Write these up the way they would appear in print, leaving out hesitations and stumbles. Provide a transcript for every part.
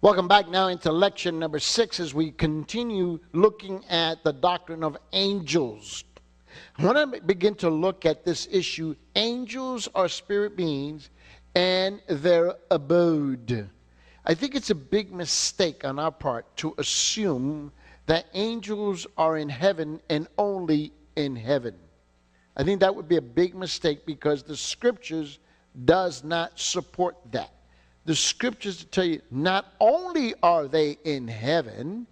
Welcome back now into lecture number 6 as we continue looking at the doctrine of angels. I want to begin to look at this issue. Angels are spirit beings and their abode. I think it's a big mistake on our part to assume that angels are in heaven and only in heaven. I think that would be a big mistake because the scriptures does not support that. The scriptures tell you not only are they in heaven,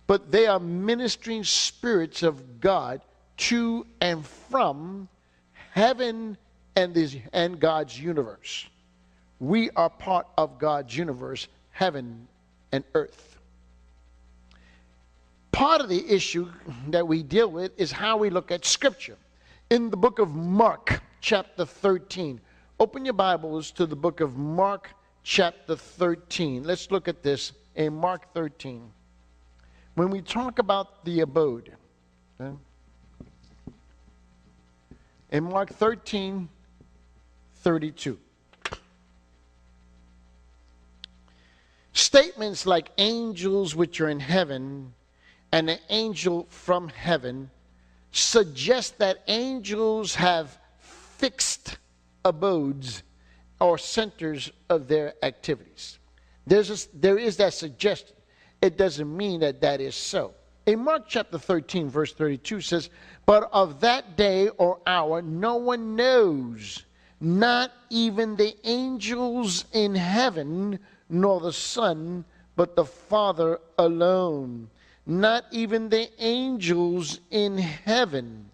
but they are ministering spirits of God to and from heaven and God's universe. We are part of God's universe, heaven and earth. Part of the issue that we deal with is how we look at scripture. In the book of Mark, chapter 13. Open your Bibles to the book of Mark, chapter 13. Let's look at this in Mark 13. When we talk about the abode, okay? In Mark 13, 32. Statements like angels which are in heaven and an angel from heaven suggest that angels have fixed abodes or centers of their activities. There is that suggestion. It doesn't mean that that is so. In Mark chapter 13, verse 32 says, "But of that day or hour no one knows, not even the angels in heaven, nor the Son, but the Father alone." Not even the angels in heaven.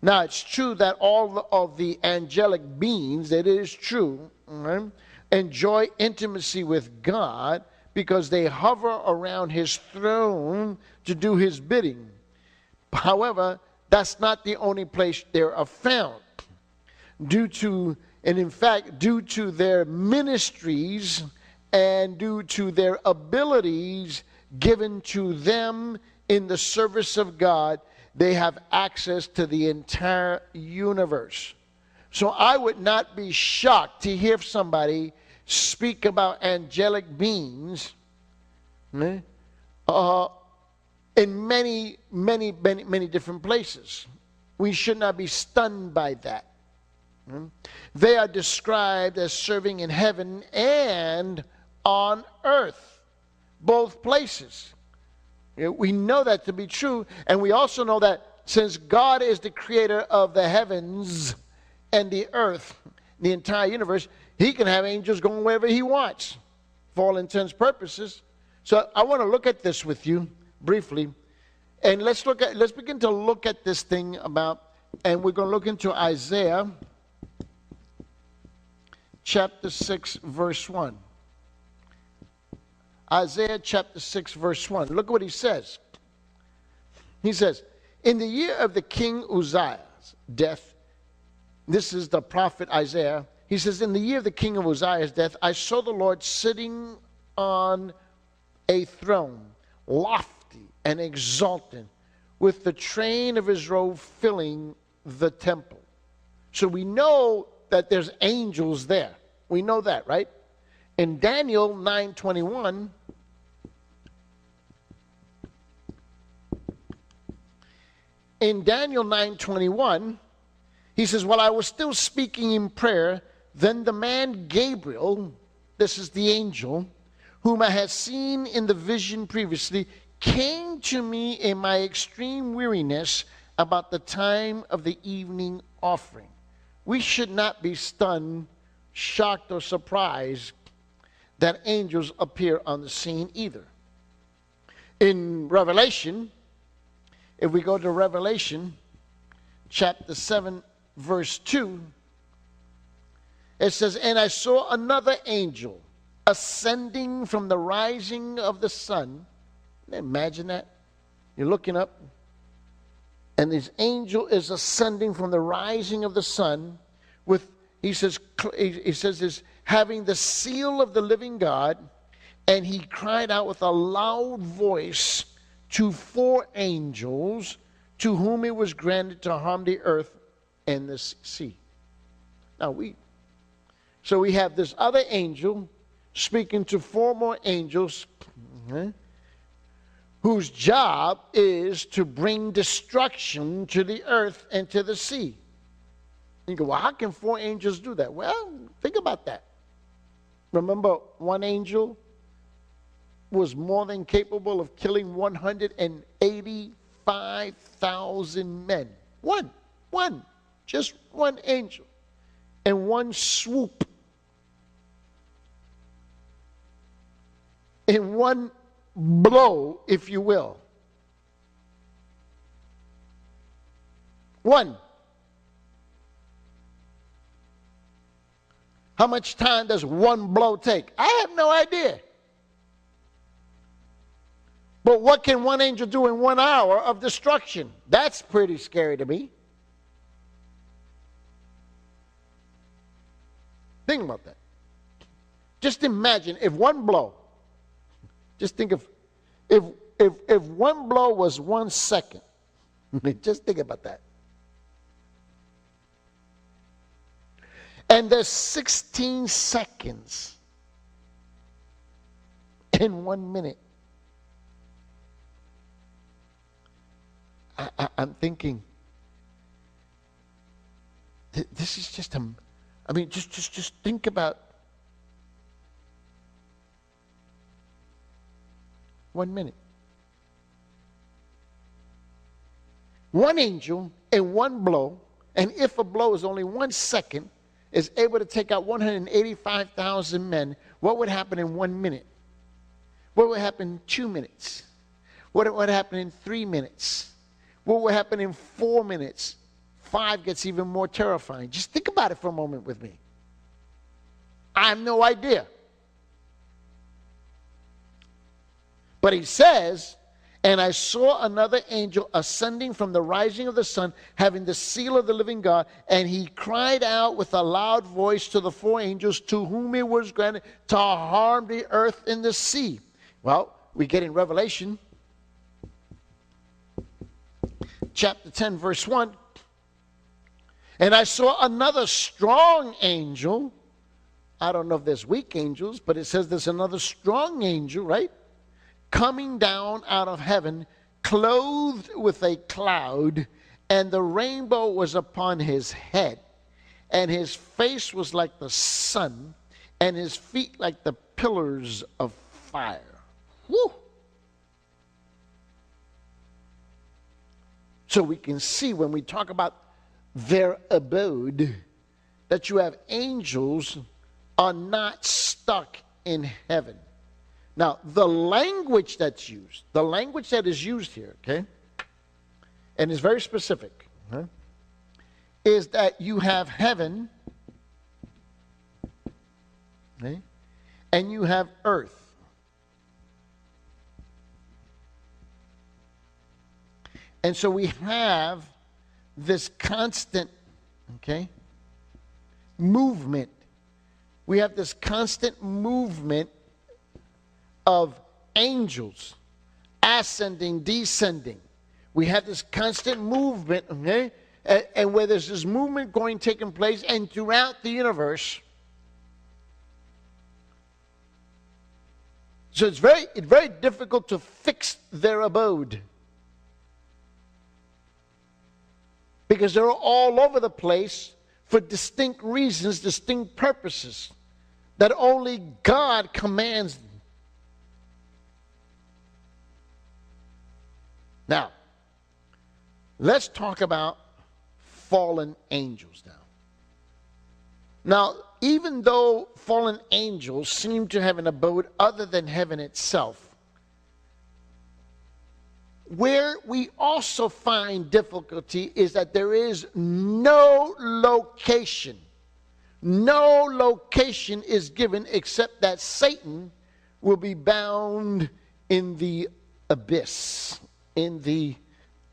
Now, it's true that all of the angelic beings, it is true, enjoy intimacy with God because they hover around his throne to do his bidding. However, that's not the only place they are found. Due to their ministries and due to their abilities given to them in the service of God, they have access to the entire universe. So I would not be shocked to hear somebody speak about angelic beings in many different places. We should not be stunned by that. They are described as serving in heaven and on earth, both places. We know that to be true, and we also know that since God is the creator of the heavens and the earth, the entire universe, he can have angels going wherever he wants for all intents and purposes. So I want to look at this with you briefly, and let's begin to look at this thing and we're going to look into Isaiah chapter 6 verse 1. Isaiah chapter 6 verse 1. Look at what he says. He says, "In the year of the king Uzziah's death," this is the prophet Isaiah. He says, "In the year of the king of Uzziah's death, I saw the Lord sitting on a throne, lofty and exalted, with the train of his robe filling the temple." So we know that there's angels there. We know that, right? In Daniel 9:21, he says, "While I was still speaking in prayer, then the man Gabriel," this is the angel, "whom I had seen in the vision previously, came to me in my extreme weariness about the time of the evening offering." We should not be stunned, shocked, or surprised that angels appear on the scene either. In Revelation, if we go to Revelation chapter 7 verse 2, it says, "And I saw another angel ascending from the rising of the sun." Imagine that. You're looking up, and this angel is ascending from the rising of the sun with, he says is having the seal of the living God, and he cried out with a loud voice to 4 angels to whom it was granted to harm the earth and the sea. Now we have this other angel speaking to 4 more angels, whose job is to bring destruction to the earth and to the sea. You go, well, how can 4 angels do that? Well, think about that. Remember, 1 angel was more than capable of killing 185,000 men. One, just 1 angel. In 1 swoop. In 1 blow, if you will. 1. How much time does 1 blow take? I have no idea. But what can 1 angel do in 1 hour of destruction? That's pretty scary to me. Think about that. Just imagine if 1 blow, just think of, if 1 blow was 1 second. Just think about that. And there's 16 seconds in 1 minute. I'm thinking, this is just just think about 1 minute. 1 angel in 1 blow, and if a blow is only 1 second, is able to take out 185,000 men, what would happen in 1 minute? What would happen in 2 minutes? What would happen in 3 minutes? What would happen in 4 minutes? 5 gets even more terrifying. Just think about it for a moment with me. I have no idea. But he says, and I saw another angel ascending from the rising of the sun, having the seal of the living God, and he cried out with a loud voice to the 4 angels to whom it was granted to harm the earth and the sea. Well, we get in Revelation chapter 10, verse 1. And I saw another strong angel. I don't know if there's weak angels, but it says there's another strong angel, right? Coming down out of heaven, clothed with a cloud, and the rainbow was upon his head, and his face was like the sun, and his feet like the pillars of fire. Woo! So we can see when we talk about their abode, that you have angels are not stuck in heaven. Now, the language that's used, the language that is used here, okay, and is very specific, is that you have heaven, okay, and you have earth. And so we have this constant, okay, movement. We have this constant movement of angels ascending, descending. We have this constant movement, okay, and where there's this movement taking place, and throughout the universe. So it's very difficult to fix their abode, because they're all over the place for distinct reasons, distinct purposes that only God commands them. Now, let's talk about fallen angels now. Now, even though fallen angels seem to have an abode other than heaven itself, where we also find difficulty is that there is no location. No location is given except that Satan will be bound in the abyss. In the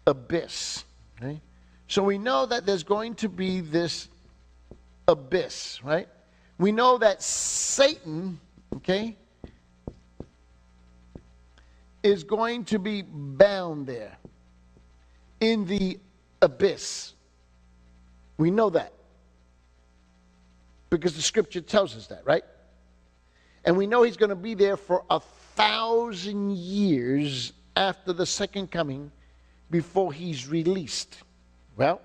abyss. Okay? So we know that there's going to be this abyss, right? We know that Satan, okay, is going to be bound there in the abyss. We know that because the scripture tells us that, right? And we know he's going to be there for 1,000 years after the second coming before he's released. Well,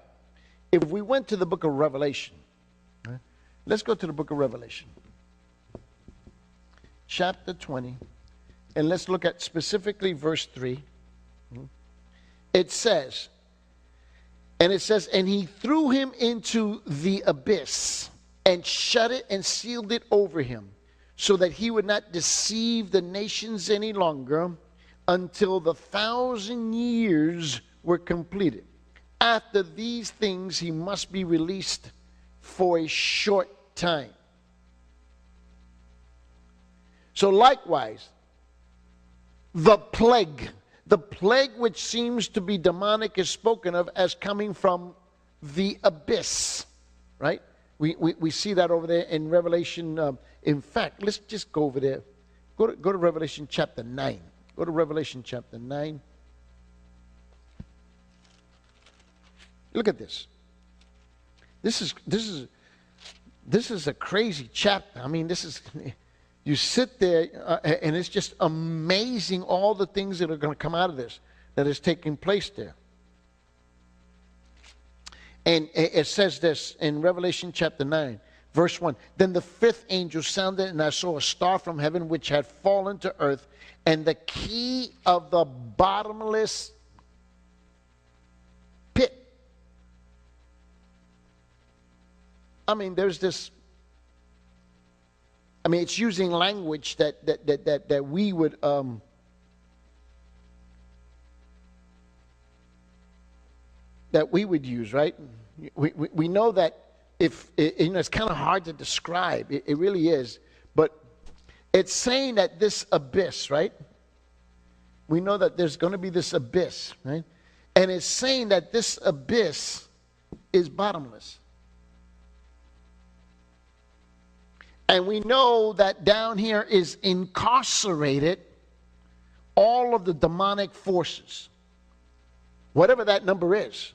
if we went to the book of Revelation, right? Let's go to the book of Revelation, chapter 20, and let's look at specifically verse 3. It says, and he threw him into the abyss and shut it and sealed it over him, so that he would not deceive the nations any longer until the 1,000 years were completed. After these things, he must be released for a short time. So likewise, the plague which seems to be demonic is spoken of as coming from the abyss, right? We see that over there in Revelation. In fact, let's just go over there. Go to Revelation chapter 9. Go to Revelation chapter 9. Look at this. This is a crazy chapter. I mean, you sit there and it's just amazing all the things that are going to come out of this, that is taking place there. And it says this in Revelation chapter 9, verse 1. Then the fifth angel sounded, and I saw a star from heaven which had fallen to earth, and the key of the bottomless pit. I mean, there's this. I mean, it's using language that we would use, right? We know that it's kind of hard to describe. It really is, but it's saying that this abyss, right? We know that there's going to be this abyss, right? And it's saying that this abyss is bottomless. And we know that down here is incarcerated all of the demonic forces, whatever that number is.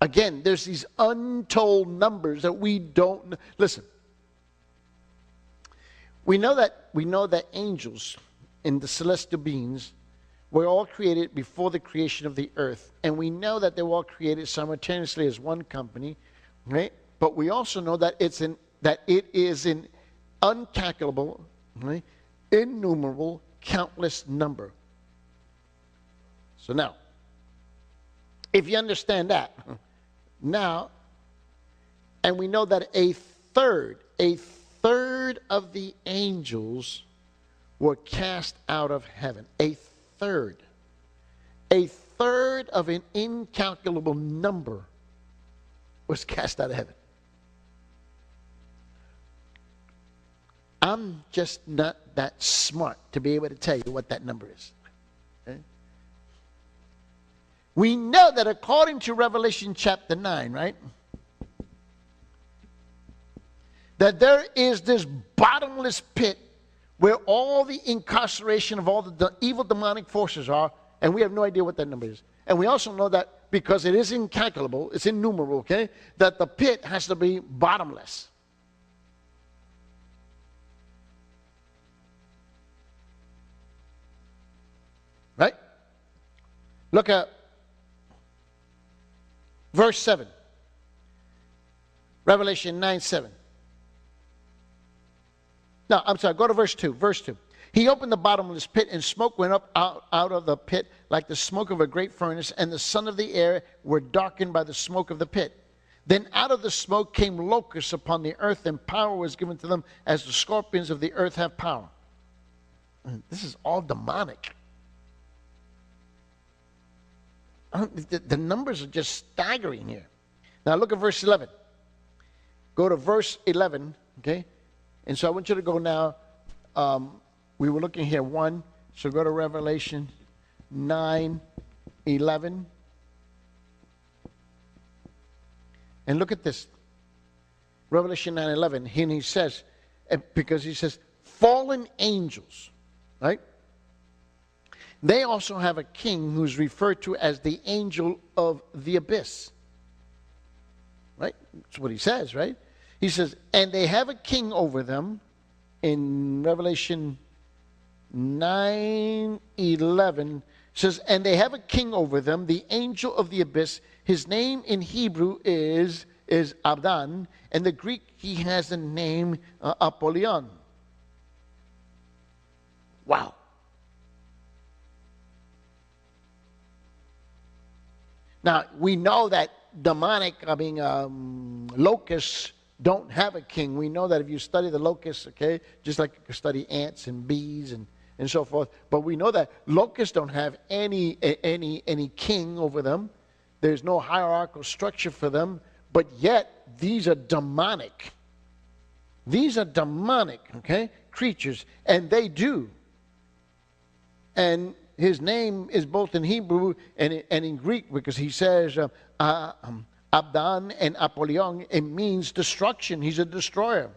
Again, there's these untold numbers that we don't listen. We know that angels and the celestial beings were all created before the creation of the earth, and we know that they were all created simultaneously as one company, right? But we also know that it is an uncalculable, right, innumerable, countless number. So now, if you understand that, now, and we know that a third of the angels were cast out of heaven. A third of an incalculable number was cast out of heaven. I'm just not that smart to be able to tell you what that number is. Okay? We know that according to Revelation chapter 9, right? That there is this bottomless pit where all the incarceration of all the evil demonic forces are, and we have no idea what that number is. And we also know that because it is incalculable, it's innumerable, okay, that the pit has to be bottomless. Right? Look at verse 7. Revelation 9:7. No, I'm sorry, go to verse 2. Verse 2. He opened the bottomless pit, and smoke went up out of the pit like the smoke of a great furnace, and the sun of the air were darkened by the smoke of the pit. Then out of the smoke came locusts upon the earth, and power was given to them as the scorpions of the earth have power. This is all demonic. The numbers are just staggering here. Now look at verse 11. Go to verse 11, okay? And so I want you to go now. We were looking here 1. So go to Revelation 9:11. And look at this. Revelation 9:11. And he says, because he says, fallen angels, right? They also have a king who's referred to as the angel of the abyss. Right? That's what he says, right? He says, and they have a king over them. In Revelation 9:11 says, and they have a king over them, the angel of the abyss. His name in Hebrew is Abaddon, and the Greek he has the name Apollyon. Wow. Now we know that locusts don't have a king. We know that if you study the locusts, okay, just like you can study ants and bees and so forth. But we know that locusts don't have any king over them. There's no hierarchical structure for them. But yet, these are demonic. These are demonic, okay, creatures. And they do. And his name is both in Hebrew and in Greek, because he says Abaddon and Apollyon. It means destruction. He's a destroyer.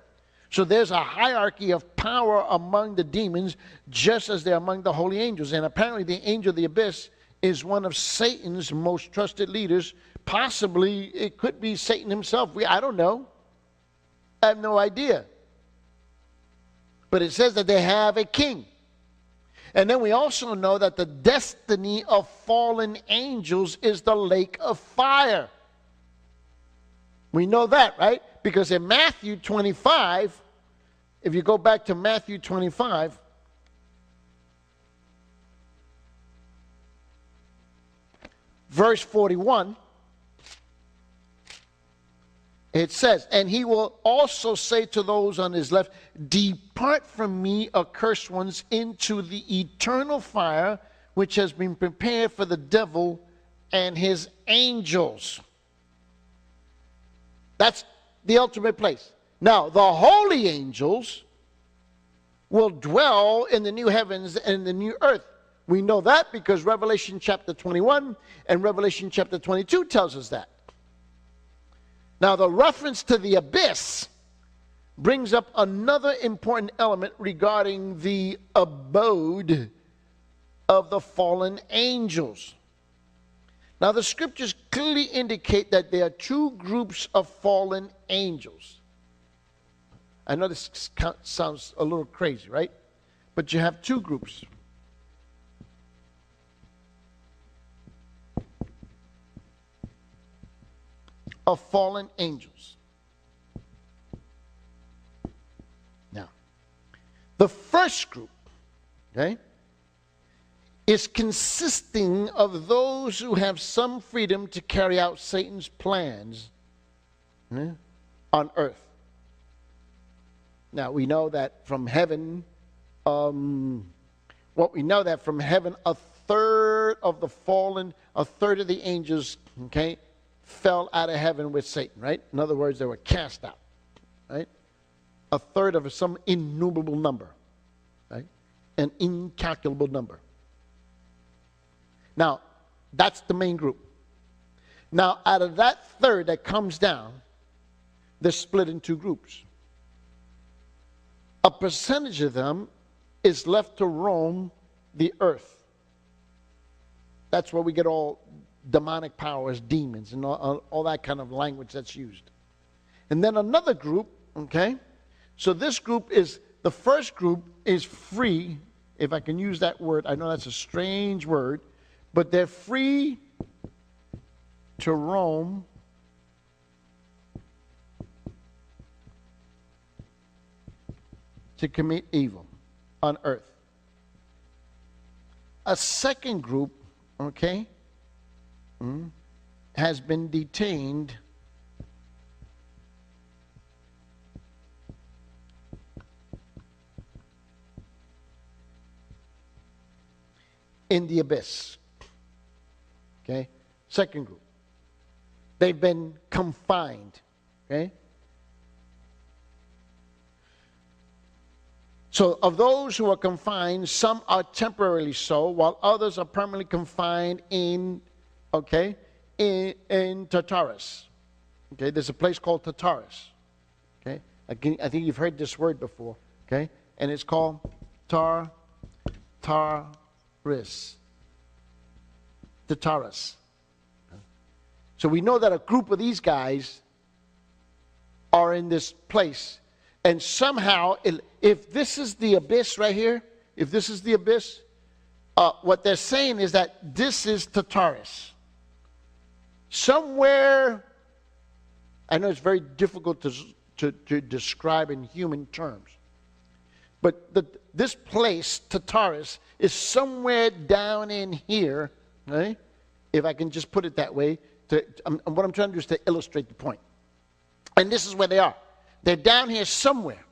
So there's a hierarchy of power among the demons, just as they're among the holy angels. And apparently the angel of the abyss is one of Satan's most trusted leaders. Possibly it could be Satan himself. I don't know. I have no idea. But it says that they have a king. And then we also know that the destiny of fallen angels is the lake of fire. We know that, right? Because in Matthew 25, if you go back to Matthew 25, verse 41, it says, and he will also say to those on his left, depart from me, accursed ones, into the eternal fire, which has been prepared for the devil and his angels. That's the ultimate place. Now, the holy angels will dwell in the new heavens and the new earth. We know that because Revelation chapter 21 and Revelation chapter 22 tells us that. Now, the reference to the abyss brings up another important element regarding the abode of the fallen angels. Now, the scriptures clearly indicate that there are two groups of fallen angels. I know this sounds a little crazy, right? But you have two groups. Of fallen angels. Now, the first group, okay, is consisting of those who have some freedom to carry out Satan's plans on earth. Now, we know that from heaven, a third of the angels, okay, fell out of heaven with Satan, right? In other words, they were cast out, right? A third of some innumerable number, right? An incalculable number. Now, that's the main group. Now, out of that third that comes down, they're split in two groups. A percentage of them is left to roam the earth. That's where we get all demonic powers, demons, and all that kind of language that's used. And then another group, okay? So this group the first group is free, if I can use that word. I know that's a strange word, but they're free to roam to commit evil on earth. A second group, okay, has been detained in the abyss. Okay? Second group. They've been confined. Okay? So of those who are confined, some are temporarily so, while others are permanently confined in Tartarus. Okay, there's a place called Tartarus. Okay, I think you've heard this word before. Okay, and it's called Tartarus. Tartarus. So we know that a group of these guys are in this place. And somehow, if this is the abyss right here, if this is the abyss, what they're saying is that this is Tartarus. Somewhere, I know it's very difficult to describe in human terms, but this place, Tartarus, is somewhere down in here, right? If I can just put it that way. What I'm trying to do is to illustrate the point. And this is where they are. They're down here somewhere.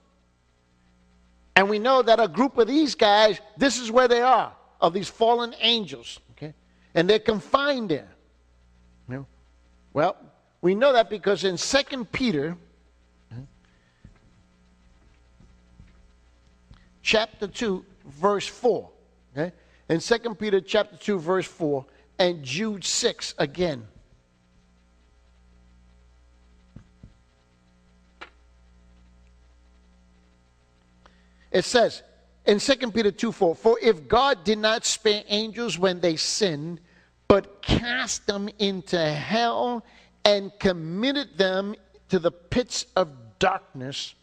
And we know that a group of these guys, this is where they are, of these fallen angels. Okay? And they're confined there. You know? Well, we know that because in 2 Peter chapter 2, verse 4. Okay? In 2 Peter chapter 2, verse 4, and Jude 6 again. It says in 2 Peter 2:4, for if God did not spare angels when they sinned, but cast them into hell and committed them to the pits of darkness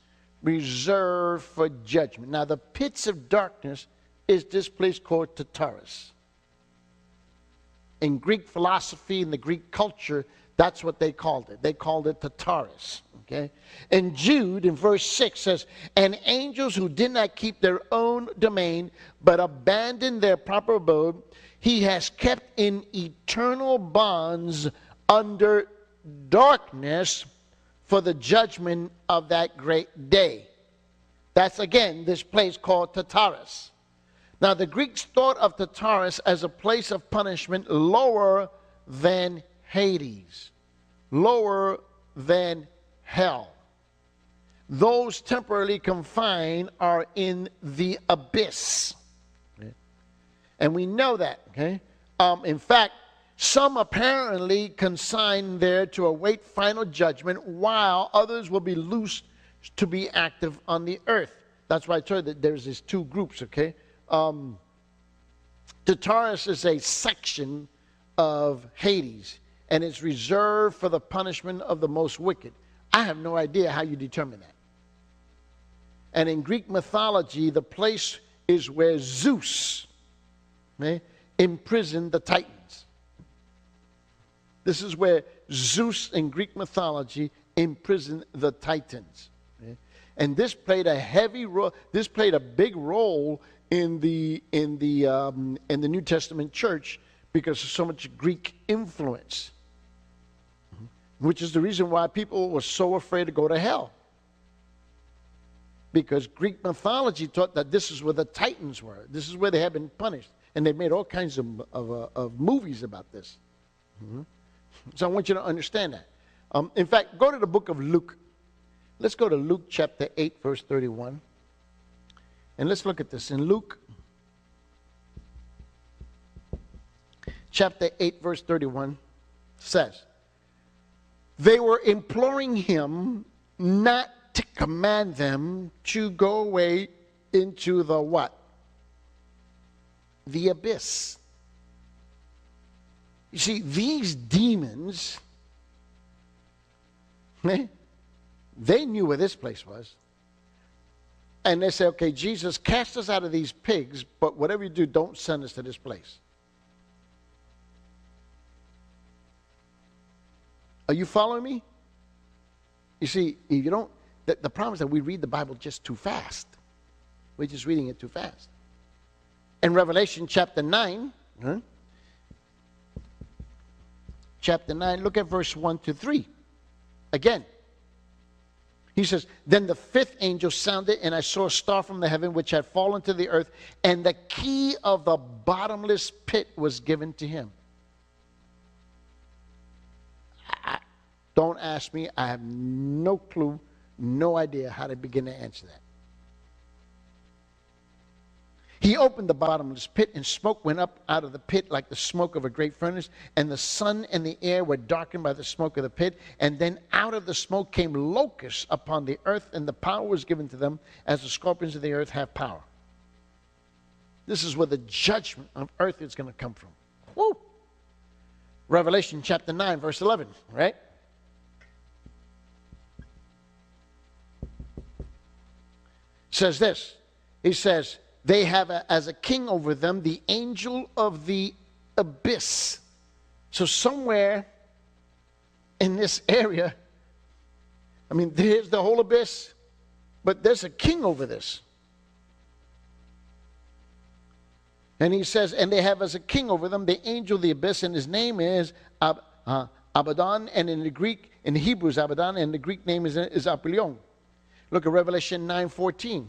reserved for judgment. Now the pits of darkness is this place called Tartarus. In Greek philosophy, in the Greek culture, that's what they called it. They called it Tartarus. Okay? And Jude in verse 6 says, and angels who did not keep their own domain, but abandoned their proper abode, he has kept in eternal bonds under darkness for the judgment of that great day. That's again this place called Tartarus. Now the Greeks thought of Tartarus as a place of punishment lower than Hades, lower than hell. Those temporarily confined are in the abyss. Okay? And we know that. Okay? In fact, some apparently consigned there to await final judgment, while others will be loosed to be active on the earth. That's why I told you that there's these two groups. Okay? Tartarus is a section of Hades, and it's reserved for the punishment of the most wicked. I have no idea how you determine that. And in Greek mythology, the place is where Zeus imprisoned the Titans. This is where Zeus in Greek mythology imprisoned the Titans. Okay? And this played a heavy role. This played a big role in the New Testament church because of so much Greek influence. Which is the reason why people were so afraid to go to hell. Because Greek mythology taught that this is where the Titans were. This is where they had been punished. And they made all kinds of movies about this. So I want you to understand that. In fact, go to the book of Luke. Let's go to Luke chapter 8, verse 31. And let's look at this. In Luke chapter 8, verse 31 says, they were imploring him not to command them to go away into the what? The abyss. You see, these demons, they knew where this place was. And they say, okay, Jesus, cast us out of these pigs, but whatever you do, don't send us to this place. Are you following me? You see, if you don't, the problem is that we read the Bible just too fast. We're just reading it too fast. In Revelation chapter 9, look at verse 1 to 3. Again, he says, then the fifth angel sounded, and I saw a star from the heaven which had fallen to the earth, and the key of the bottomless pit was given to him. Don't ask me. I have no clue, no idea how to begin to answer that. He opened the bottomless pit, and smoke went up out of the pit like the smoke of a great furnace, and the sun and the air were darkened by the smoke of the pit. And then out of the smoke came locusts upon the earth, and the power was given to them as the scorpions of the earth have power. This is where the judgment of earth is going to come from. Woo! Revelation chapter 9, verse 11, right? says this. He says, they have as a king over them the angel of the abyss. So somewhere in this area, I mean, there's the whole abyss, but there's a king over this. And he says, and they have as a king over them the angel of the abyss, and his name is Abaddon, and in the Hebrew is Abaddon, and the Greek name is Apollyon. Look at Revelation 9:14.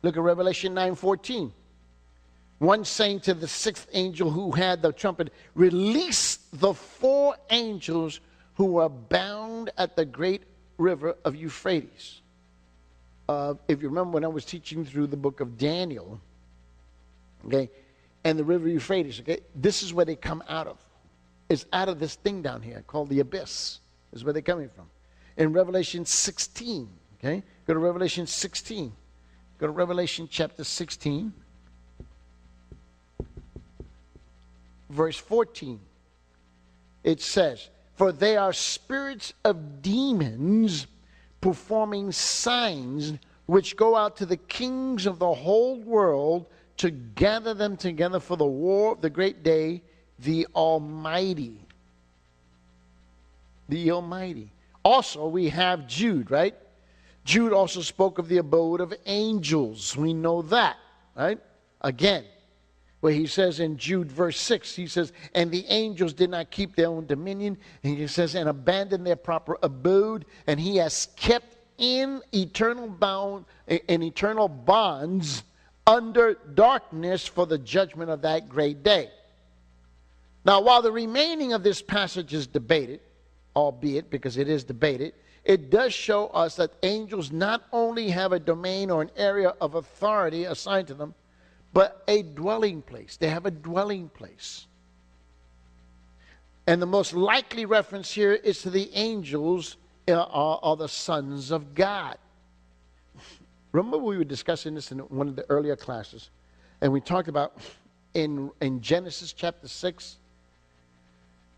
Look at Revelation 9:14. One saying to the sixth angel who had the trumpet, release the four angels who were bound at the great river of Euphrates. If you remember when I was teaching through the book of Daniel, okay, and the river Euphrates, okay, this is where they come out of. It's out of this thing down here called the abyss, is where they're coming from. In Revelation 16, okay, go to Revelation 16. Go to Revelation chapter 16, verse 14. It says, for they are spirits of demons performing signs which go out to the kings of the whole world to gather them together for the war of the great day, the Almighty. The Almighty. Also, we have Jude, right? Jude also spoke of the abode of angels. We know that, right? Again, where he says in Jude verse 6, he says, and the angels did not keep their own dominion. And he says, and abandoned their proper abode. And he has kept in eternal bonds under darkness for the judgment of that great day. Now, while the remaining of this passage is debated, albeit because it is debated, it does show us that angels not only have a domain or an area of authority assigned to them, but a dwelling place. They have a dwelling place. And the most likely reference here is to the angels are the sons of God. Remember we were discussing this in one of the earlier classes, and we talked about in Genesis chapter 6,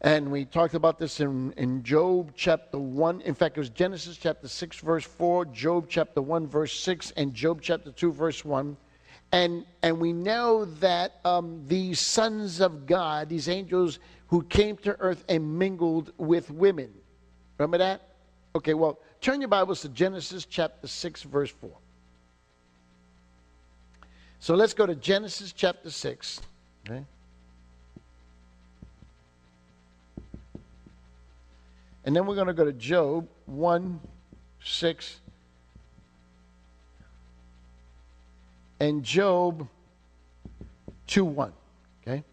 and we talked about this in Job chapter 1. In fact, it was Genesis chapter 6 verse 4, Job chapter 1 verse 6, and Job chapter 2 verse 1. And we know that these sons of God, these angels who came to earth and mingled with women. Remember that? Okay, well, turn your Bibles to Genesis chapter 6, verse 4. So let's go to Genesis chapter 6. Okay? And then we're going to go to Job 1, 6. And Job 2:1, okay?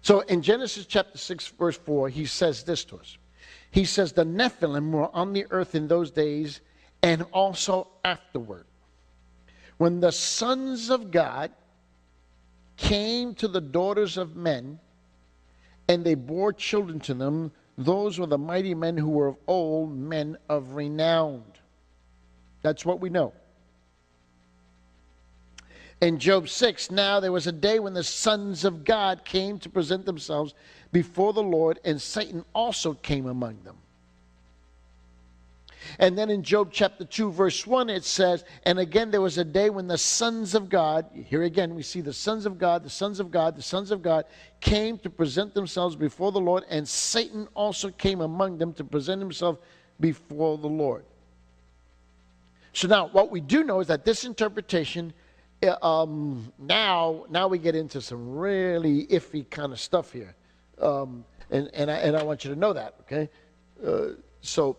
So in Genesis chapter 6, verse 4, he says this to us. He says, the Nephilim were on the earth in those days and also afterward, when the sons of God came to the daughters of men, and they bore children to them. Those were the mighty men who were of old, men of renown. That's what we know. In Job 6, now there was a day when the sons of God came to present themselves before the Lord, and Satan also came among them. And then in Job chapter 2, verse 1, it says, and again there was a day when the sons of God, here again we see the sons of God, the sons of God, the sons of God, came to present themselves before the Lord, and Satan also came among them to present himself before the Lord. So now what we do know is that this interpretation, now we get into some really iffy kind of stuff here. And I want you to know that, okay? So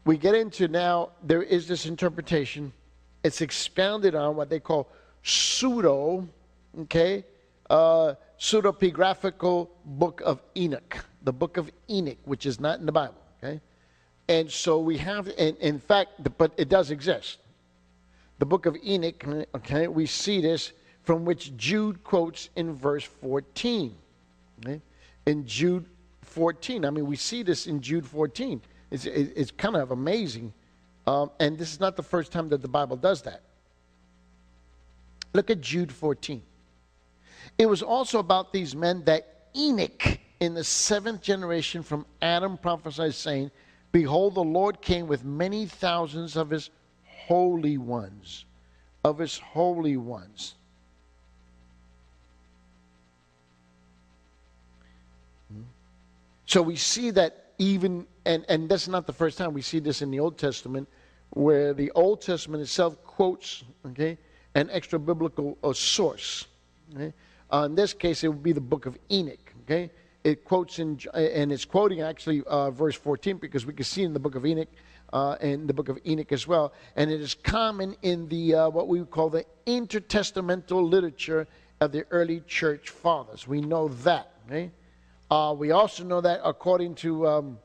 we get into now, there is this interpretation. It's expounded on what they call pseudo, okay? Pseudepigraphical book of Enoch. The book of Enoch, which is not in the Bible, okay? And so we have, and in fact, but it does exist. The book of Enoch, okay, we see this from which Jude quotes in verse 14. Okay? In Jude 14, I mean, we see this in Jude 14. It's kind of amazing. And this is not the first time that the Bible does that. Look at Jude 14. It was also about these men that Enoch in the 7th generation from Adam prophesied, saying, Behold, the Lord came with many thousands of his holy ones. Of his holy ones. So we see that even, and that's not the first time we see this in the Old Testament, where the Old Testament itself quotes, okay, an extra biblical source. Okay? In this case, it would be the book of Enoch. Okay, it quotes and it's quoting actually verse 14, because we can see in the book of Enoch, in the book of Enoch as well, and it is common in the what we would call the intertestamental literature of the early church fathers. We know that. Okay? We also know that according to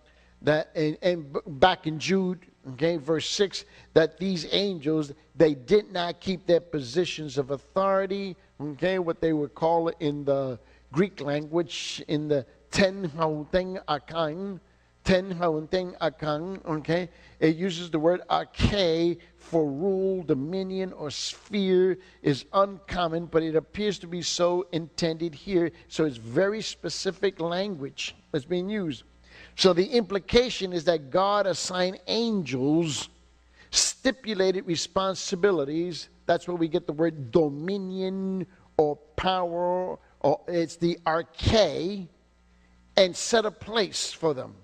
that, and back in Jude, okay, verse 6, that these angels, they did not keep their positions of authority, okay, what they would call it in the Greek language, in the ten hauteng akang, okay, it uses the word arche for rule, dominion, or sphere, is uncommon, but it appears to be so intended here. So it's very specific language that's being used. So the implication is that God assigned angels stipulated responsibilities. That's where we get the word dominion or power, or it's the arche, and set a place for them.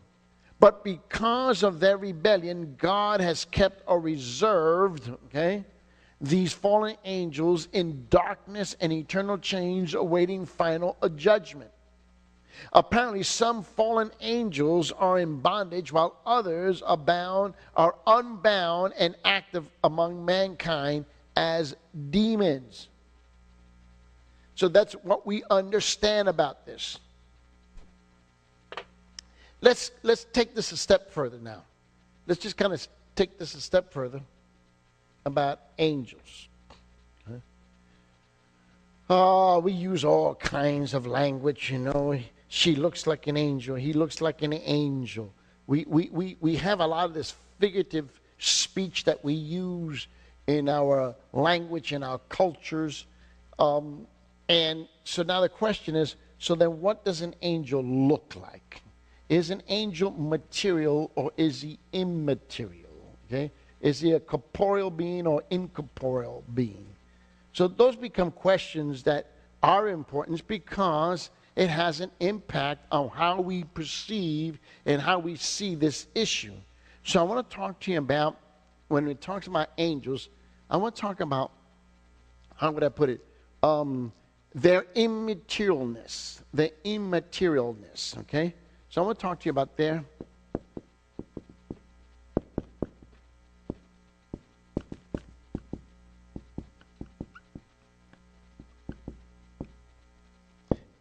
But because of their rebellion, God has kept or reserved, okay, these fallen angels in darkness and eternal change, awaiting final judgment. Apparently, some fallen angels are in bondage, while others are unbound and active among mankind as demons. So that's what we understand about this. Let's take this a step further now. Let's just kind of take this a step further about angels. Okay? Oh, we use all kinds of language, you know. She looks like an angel. He looks like an angel. We have a lot of this figurative speech that we use in our language, in our cultures. And so now the question is, so then what does an angel look like? Is an angel material or is he immaterial? Okay? Is he a corporeal being or incorporeal being? So those become questions that are important because it has an impact on how we perceive and how we see this issue. So I want to talk to you about, when it talks about angels, I want to talk about, how would I put it? Their immaterialness. Their immaterialness, okay? So I want to talk to you about their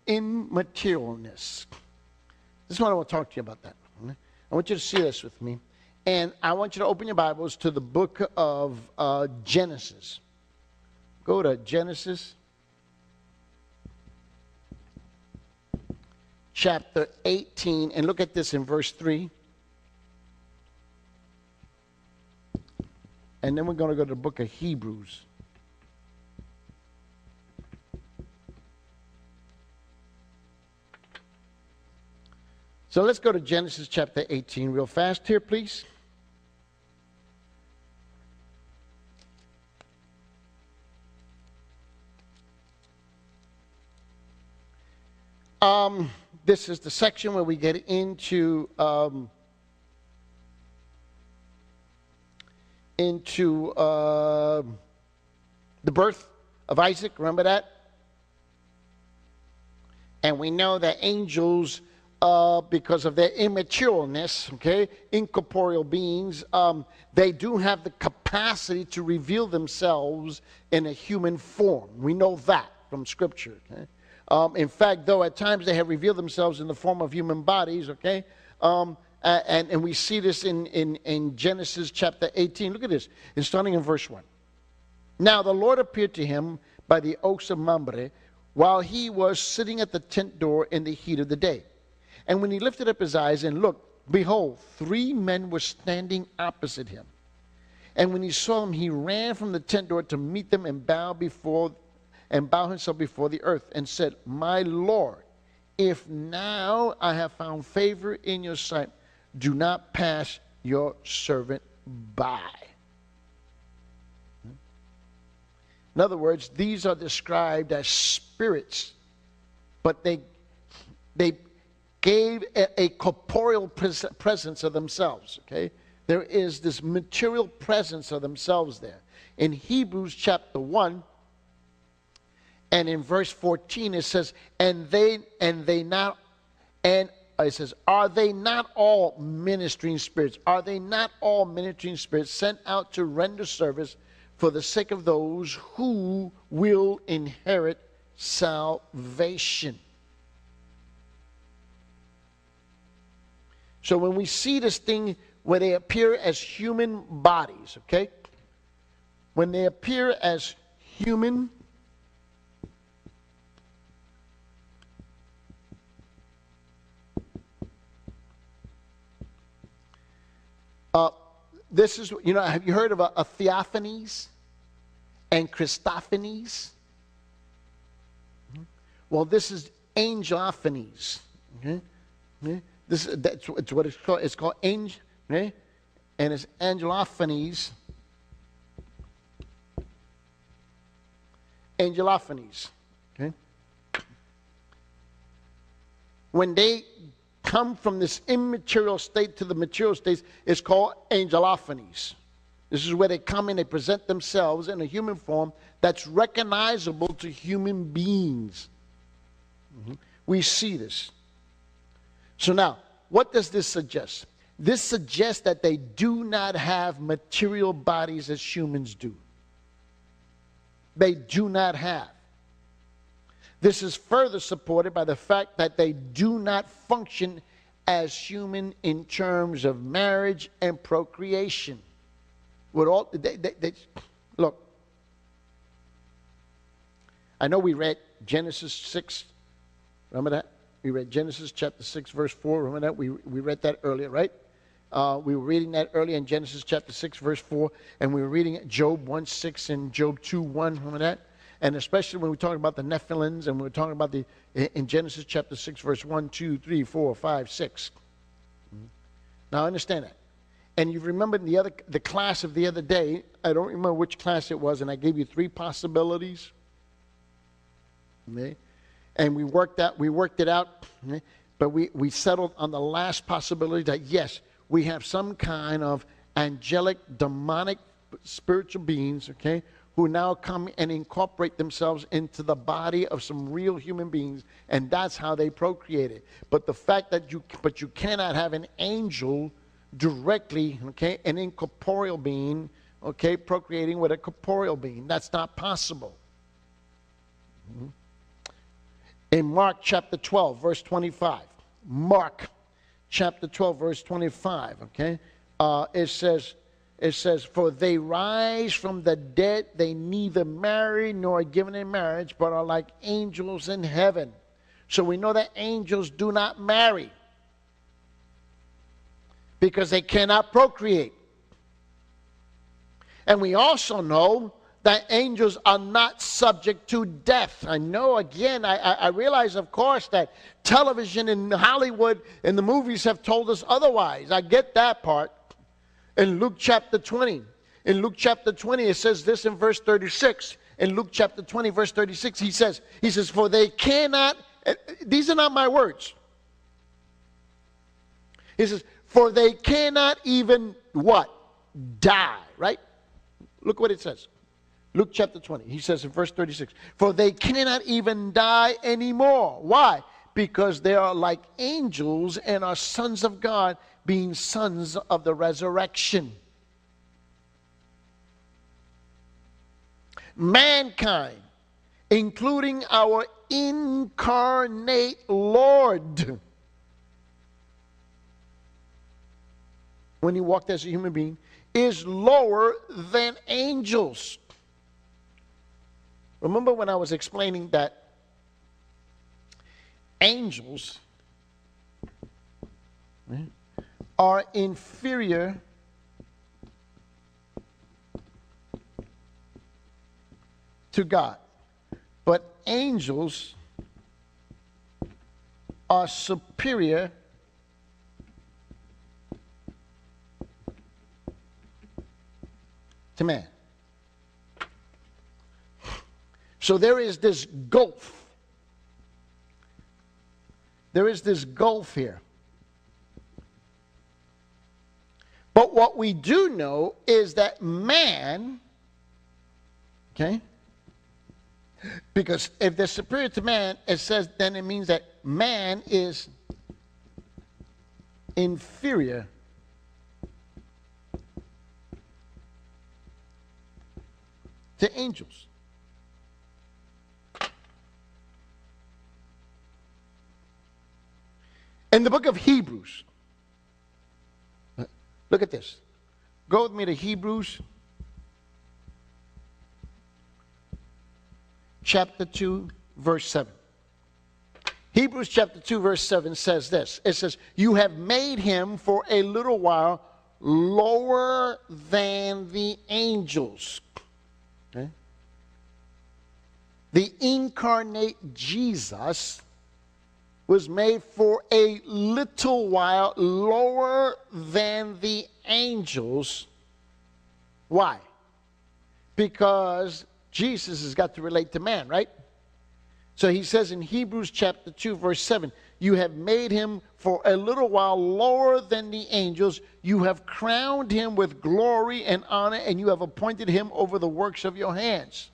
immaterialness. This is what I want to talk to you about that. I want you to see this with me. And I want you to open your Bibles to the book of Genesis. Go to Genesis chapter 18, and look at this in verse 3. And then we're going to go to the book of Hebrews. So let's go to Genesis chapter 18 real fast here, please. This is the section where we get into the birth of Isaac. Remember that? And we know that angels, because of their immaterialness, okay, incorporeal beings, they do have the capacity to reveal themselves in a human form. We know that from Scripture. Okay? In fact, though at times they have revealed themselves in the form of human bodies, okay, and we see this in Genesis chapter 18. Look at this. It's starting in verse 1. Now the Lord appeared to him by the oaks of Mamre while he was sitting at the tent door in the heat of the day. And when he lifted up his eyes and looked, behold, 3 men were standing opposite him. And when he saw them, he ran from the tent door to meet them and bow himself before the earth and said, My Lord, if now I have found favor in your sight, do not pass your servant by. In other words, these are described as spirits, but they gave a corporeal presence of themselves, okay? There is this material presence of themselves there. In Hebrews chapter 1, and in verse 14, it says, it says, are they not all ministering spirits? Are they not all ministering spirits sent out to render service for the sake of those who will inherit salvation? So when we see this thing where they appear as human bodies, okay? When they appear as human, this is, have you heard of a theophanies and Christophanies? Well, this is angelophanies. Okay? That's what it's called. It's called angel, okay? And it's angelophanies. Angelophanies. Okay? When they come from this immaterial state to the material state, it's called angelophanies. This is where they come and they present themselves in a human form that's recognizable to human beings. We see this. So now, what does this suggest? This suggests that they do not have material bodies as humans do. They do not have. This is further supported by the fact that they do not function as human in terms of marriage and procreation. With all, look, I know we read Genesis 6. Remember that? We read Genesis chapter 6, verse 4. Remember that? We read that earlier, right? We were reading that earlier in Genesis chapter 6, verse 4. And we were reading Job 1:6 and Job 2:1. Remember that? And especially when we talk about the Nephilims, and we were talking about in Genesis chapter 6, verse 1, 2, 3, 4, 5, 6. Now understand that. And you remember the class of the other day, I don't remember which class it was, and I gave you 3 possibilities. Okay? And we worked it out, okay? But we settled on the last possibility that yes, we have some kind of angelic, demonic, spiritual beings, okay, who now come and incorporate themselves into the body of some real human beings, and that's how they procreated. But the fact that you cannot have an angel directly, okay, an incorporeal being, okay, procreating with a corporeal being. That's not possible. In Mark chapter 12, verse 25, Mark chapter 12, verse 25, okay, it says, for they rise from the dead, they neither marry nor are given in marriage, but are like angels in heaven. So we know that angels do not marry because they cannot procreate. And we also know that angels are not subject to death. I know, again, I realize, of course, that television and Hollywood and the movies have told us otherwise. I get that part. In Luke chapter 20, it says this in verse 36. In Luke chapter 20, verse 36, he says, for they cannot, these are not my words. He says, for they cannot even what? Die, right? Look what it says. Luke chapter 20, he says in verse 36, for they cannot even die anymore. Why? Because they are like angels and are sons of God, being sons of the resurrection. Mankind, including our incarnate Lord, when he walked as a human being, is lower than angels. Remember when I was explaining that angels are inferior to God, but angels are superior to man. So there is this gulf. There is this gulf here. But what we do know is that man, okay, because if they're superior to man, it says then it means that man is inferior to angels. In the book of Hebrews, look at this. Go with me to Hebrews chapter 2, verse 7. Hebrews chapter 2, verse 7 says this. It says, you have made him for a little while lower than the angels. Okay? The incarnate Jesus was made for a little while lower than the angels. Why? Because Jesus has got to relate to man, right? So he says in Hebrews chapter 2, verse 7, you have made him for a little while lower than the angels. You have crowned him with glory and honor, and you have appointed him over the works of your hands.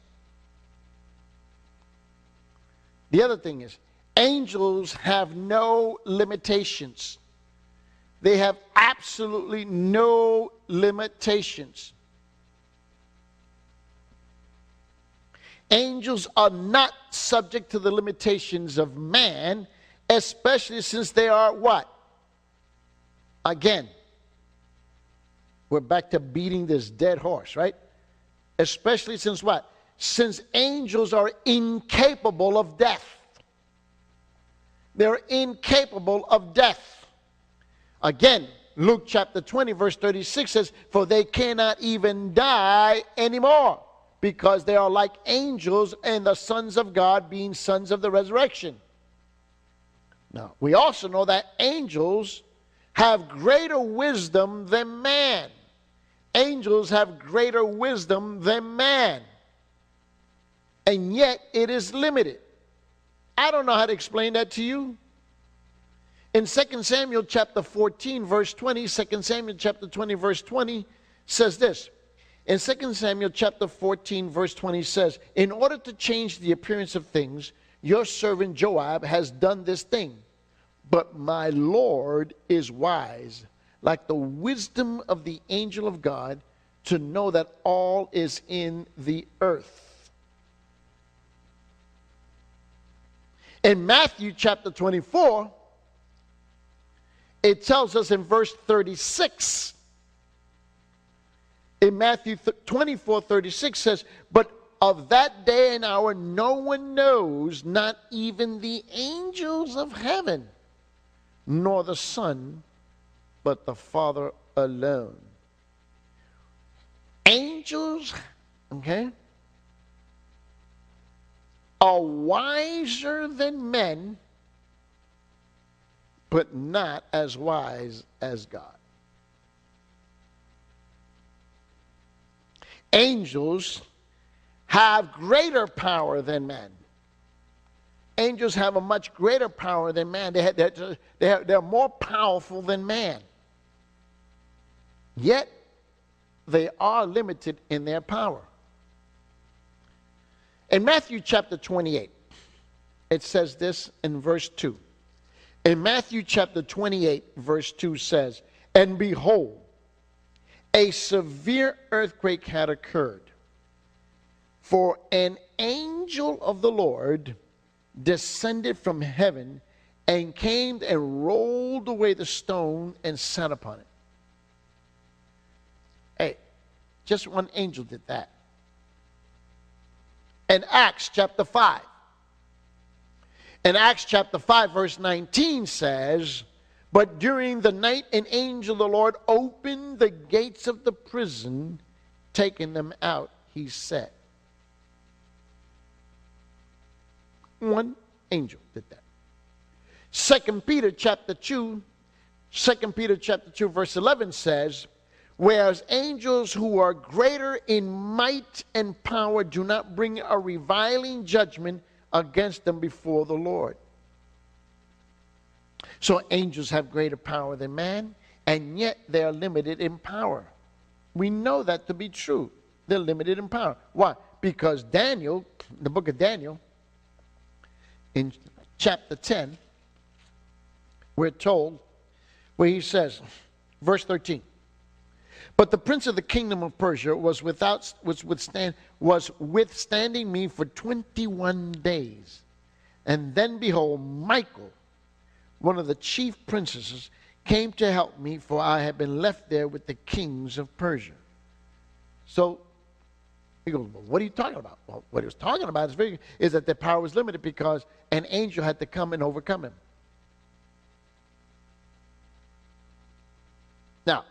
The other thing is, angels have no limitations. They have absolutely no limitations. Angels are not subject to the limitations of man, especially since they are what? Again, we're back to beating this dead horse, right? Especially since what? Since angels are incapable of death. They're incapable of death. Again, Luke chapter 20, verse 36 says, for they cannot even die anymore, because they are like angels, and the sons of God being sons of the resurrection. Now, we also know that angels have greater wisdom than man. Angels have greater wisdom than man. And yet, it is limited. I don't know how to explain that to you. In 2 Samuel chapter 14, verse 20, 2 Samuel chapter 20, verse 20 says this. In 2 Samuel chapter 14, verse 20 says, in order to change the appearance of things, your servant Joab has done this thing. But my Lord is wise, like the wisdom of the angel of God, to know that all is in the earth. In Matthew chapter 24, it tells us in verse 36, in Matthew 24, 36 says, but of that day and hour no one knows, not even the angels of heaven, nor the Son, but the Father alone. Angels, okay, are wiser than men, but not as wise as God. Angels have greater power than men. Angels have a much greater power than man. They're more powerful than man. Yet, they are limited in their power. In Matthew chapter 28, it says this in verse 2. In Matthew chapter 28, verse 2 says, and behold, a severe earthquake had occurred, for an angel of the Lord descended from heaven and came and rolled away the stone and sat upon it. Hey, just one angel did that. In Acts chapter 5. In Acts chapter 5, verse 19 says, but during the night an angel of the Lord opened the gates of the prison, taking them out, he said. One angel did that. 2 Peter chapter 2, 2 Peter chapter 2 verse 11 says, whereas angels who are greater in might and power do not bring a reviling judgment against them before the Lord. So angels have greater power than man, and yet they are limited in power. We know that to be true. They're limited in power. Why? Because Daniel, the book of Daniel, in chapter 10, we're told, where he says, verse 13, but the prince of the kingdom of Persia was withstanding me for 21 days. And then behold, Michael, one of the chief princesses, came to help me, for I had been left there with the kings of Persia. So he goes, well, what are you talking about? Well, what he was talking about is that their power was limited because an angel had to come and overcome him. Now,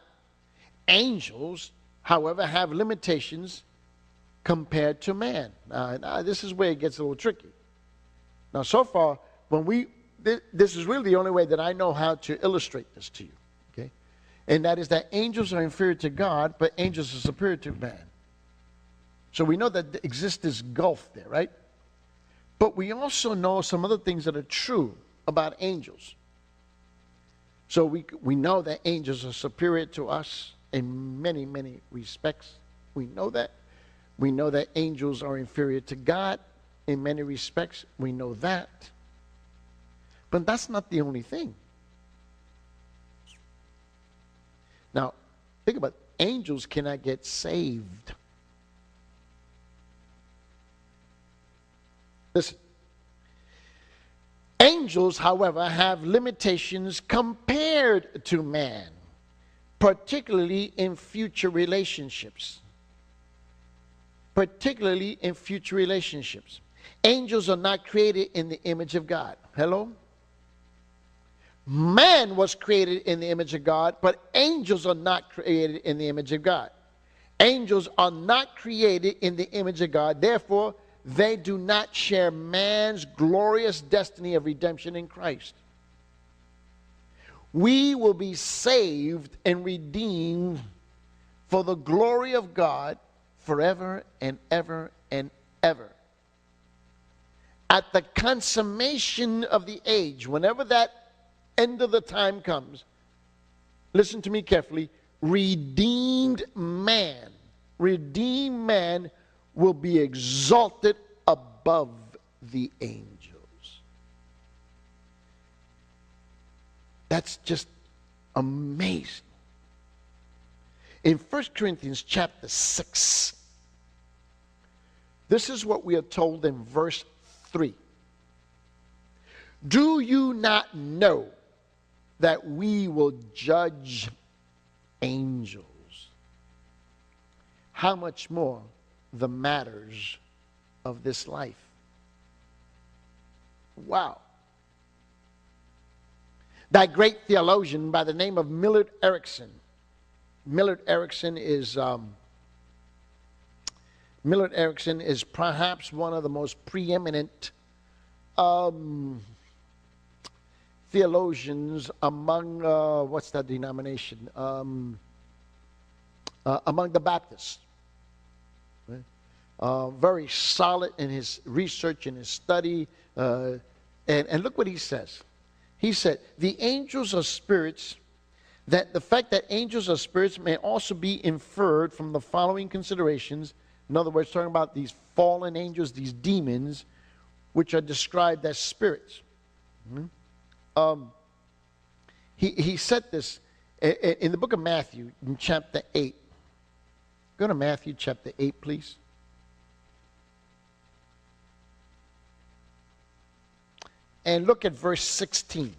angels, however, have limitations compared to man. Now, this is where it gets a little tricky. Now, so far, this is really the only way that I know how to illustrate this to you, okay? And that is that angels are inferior to God, but angels are superior to man. So we know that there exists this gulf there, right? But we also know some other things that are true about angels. So we know that angels are superior to us in many, many respects. We know that. We know that angels are inferior to God in many respects. We know that. But that's not the only thing. Now, think about it. Angels cannot get saved. Listen. Angels, however, have limitations compared to man, particularly in future relationships. Particularly in future relationships. Angels are not created in the image of God. Hello? Man was created in the image of God, but angels are not created in the image of God. Angels are not created in the image of God. Therefore, they do not share man's glorious destiny of redemption in Christ. We will be saved and redeemed for the glory of God forever and ever and ever. At the consummation of the age, whenever that end of the time comes, listen to me carefully, redeemed man will be exalted above the angels. That's just amazing. In 1 Corinthians chapter 6, this is what we are told in verse 3. Do you not know that we will judge angels? How much more the matters of this life? Wow. That great theologian by the name of Millard Erickson. Millard Erickson is perhaps one of the most preeminent theologians among what's that denomination? Among the Baptists. Very solid in his research and his study. And look what he says. He said, the angels are spirits, that the fact that angels are spirits may also be inferred from the following considerations. In other words, talking about these fallen angels, these demons, which are described as spirits. He said this in the book of Matthew, in chapter 8. Go to Matthew chapter 8, please. And look at verse 16.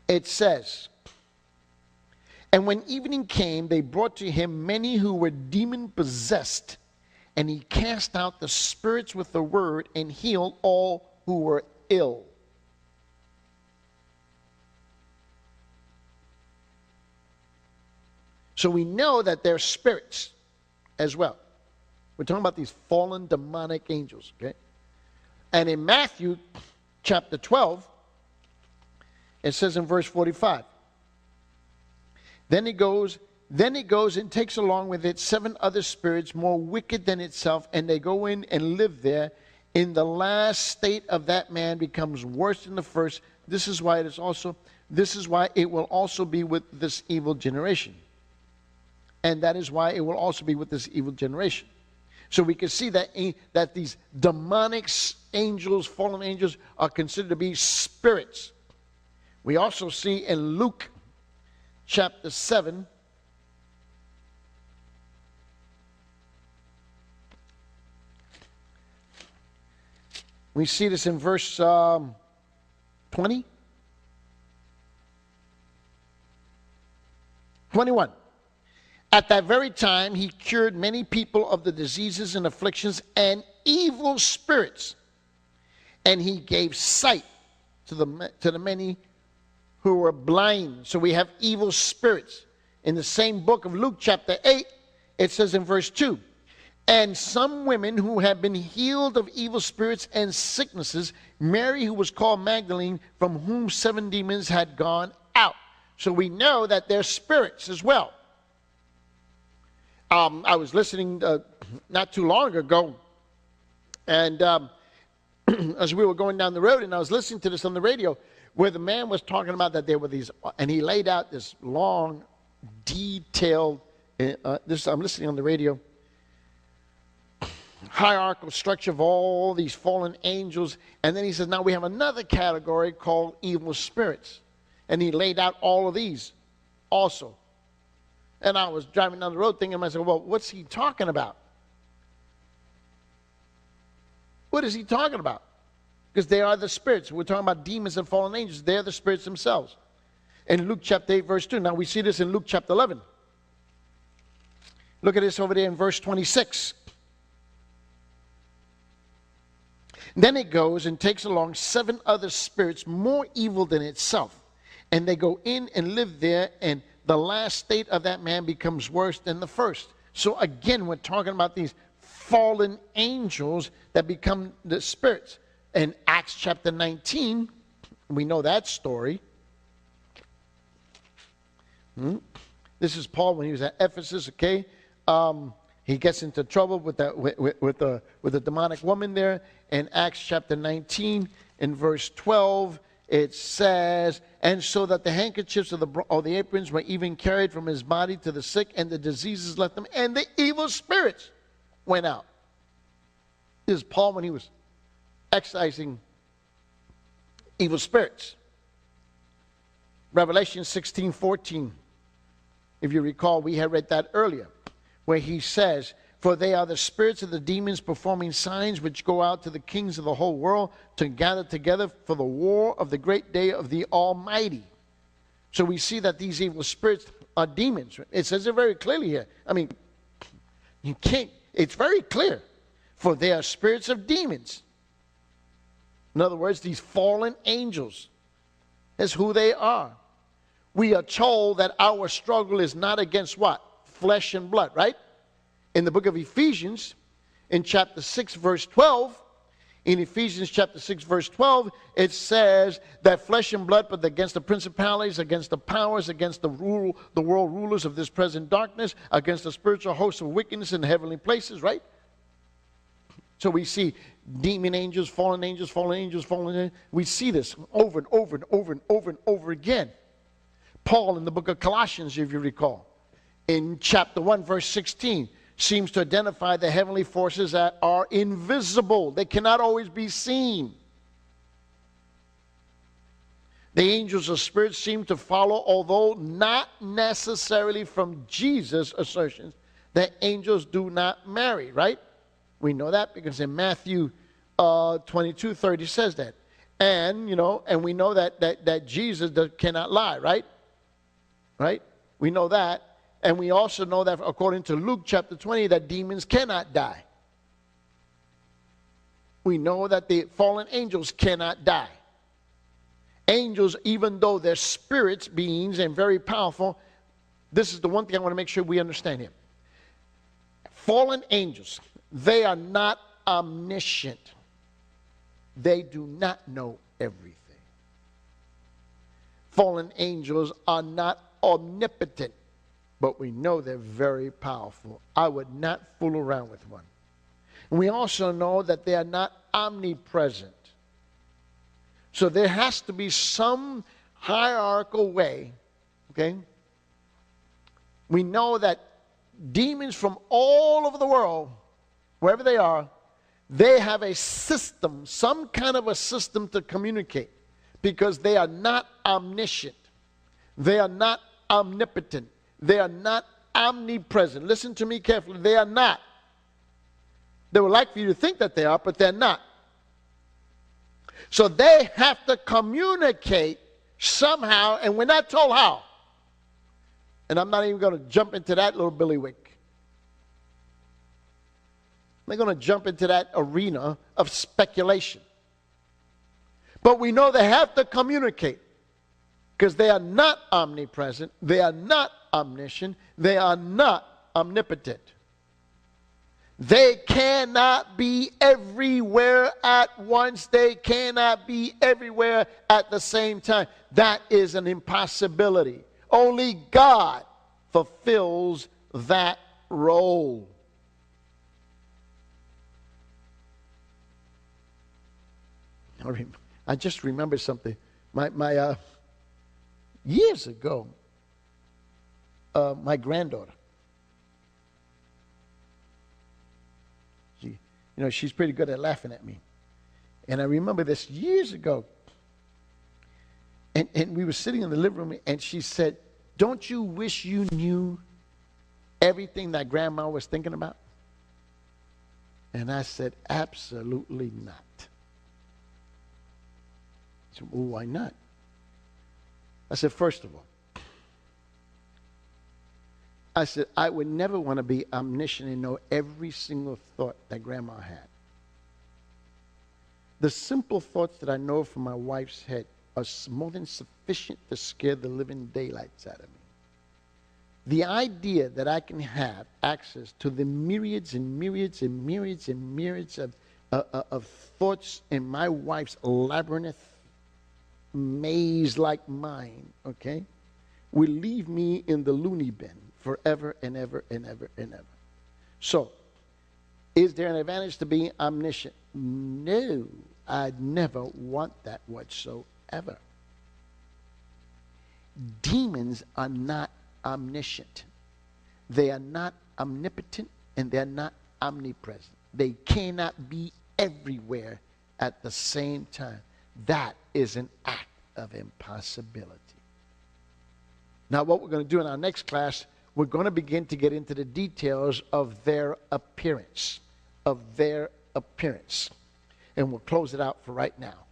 It says, and when evening came, they brought to him many who were demon-possessed, and he cast out the spirits with the word and healed all who were ill. So we know that they're spirits as well. We're talking about these fallen demonic angels, okay? And in Matthew chapter 12, it says in verse 45, Then it goes and takes along with it 7 other spirits more wicked than itself, and they go in and live there. In the last state of that man becomes worse than the first. This is why it will also be with this evil generation. And that is why it will also be with this evil generation. So we can see that these demonic angels, fallen angels, are considered to be spirits. We also see in Luke chapter 7, we see this in verse 20. 21. At that very time, he cured many people of the diseases and afflictions and evil spirits. And he gave sight to the many who were blind. So we have evil spirits. In the same book of Luke chapter 8, it says in verse 2, And some women who had been healed of evil spirits and sicknesses, Mary, who was called Magdalene, from whom 7 demons had gone out. So we know that they're spirits as well. I was listening not too long ago, and as we were going down the road, and I was listening to this on the radio, where the man was talking about that there were these, and he laid out this long, detailed, I'm listening on the radio, hierarchical structure of all these fallen angels, and then he says, now we have another category called evil spirits, and he laid out all of these also. And I was driving down the road thinking to myself, well, what's he talking about? What is he talking about? Because they are the spirits. We're talking about demons and fallen angels. They are the spirits themselves. In Luke chapter 8, verse 2. Now we see this in Luke chapter 11. Look at this over there in verse 26. Then it goes and takes along 7 other spirits more evil than itself. And they go in and live there, and the last state of that man becomes worse than the first. So again, we're talking about these fallen angels that become the spirits. In Acts chapter 19, we know that story. This is Paul when he was at Ephesus, okay? He gets into trouble with the demonic woman there. In Acts chapter 19, in verse 12, it says, And so that the handkerchiefs or the aprons were even carried from his body to the sick, and the diseases left them, and the evil spirits went out. This is Paul when he was excising evil spirits. Revelation 16:14. If you recall, we had read that earlier, where he says, For they are the spirits of the demons performing signs which go out to the kings of the whole world to gather together for the war of the great day of the Almighty. So we see that these evil spirits are demons. It says it very clearly here. I mean, you can't, it's very clear. For they are spirits of demons. In other words, these fallen angels is who they are. We are told that our struggle is not against what? Flesh and blood, right? In the book of Ephesians, in chapter 6, verse 12, in Ephesians chapter 6, verse 12, it says that flesh and blood, but against the principalities, against the powers, against the world rulers of this present darkness, against the spiritual hosts of wickedness in the heavenly places, right? So we see demon angels, fallen angels, fallen angels, fallen angels. We see this over and over and over and over and over again. Paul in the book of Colossians, if you recall, in chapter 1, verse 16, seems to identify the heavenly forces that are invisible. They cannot always be seen. The angels or spirits seem to follow, although not necessarily from Jesus' assertions, that angels do not marry, right? We know that because in Matthew 22:30 says that. And, and we know that Jesus cannot lie, right? Right? We know that. And we also know that according to Luke chapter 20, that demons cannot die. We know that the fallen angels cannot die. Angels, even though they're spirits, beings, and very powerful, this is the one thing I want to make sure we understand here. Fallen angels, They are not omniscient. They do not know everything. Fallen angels are not omnipotent, but we know they're very powerful. I would not fool around with one. And we also know that they are not omnipresent. So there has to be some hierarchical way, okay? We know that demons from all over the world, wherever they are, they have a system, some kind of a system to communicate, because they are not omniscient. They are not omnipotent. They are not omnipresent. Listen to me carefully. They are not. They would like for you to think that they are, but they're not. So they have to communicate somehow, and we're not told how. And I'm not even going to jump into that little billywick. They're going to jump into that arena of speculation. But we know they have to communicate, because they are not omnipresent, they are not omniscient, they are not omnipotent. They cannot be everywhere at once. They cannot be everywhere at the same time. That is an impossibility. Only God fulfills that role. I just remembered something. Years ago, my granddaughter, she's pretty good at laughing at me. And I remember this years ago. And we were sitting in the living room, and she said, "Don't you wish you knew everything that Grandma was thinking about?" And I said, "Absolutely not." She said, "Well, why not?" I said, "First of all," I said, "I would never want to be omniscient and know every single thought that Grandma had. The simple thoughts that I know from my wife's head are more than sufficient to scare the living daylights out of me. The idea that I can have access to the myriads and myriads and myriads and myriads of thoughts in my wife's labyrinth maze like mine, okay, will leave me in the loony bin forever and ever and ever and ever. So, is there an advantage to being omniscient? No, I'd never want that whatsoever. Demons are not omniscient. They are not omnipotent, and they're not omnipresent. They cannot be everywhere at the same time. That is an act of impossibility. Now, what we're going to do in our next class, we're going to begin to get into the details of their appearance. And we'll close it out for right now.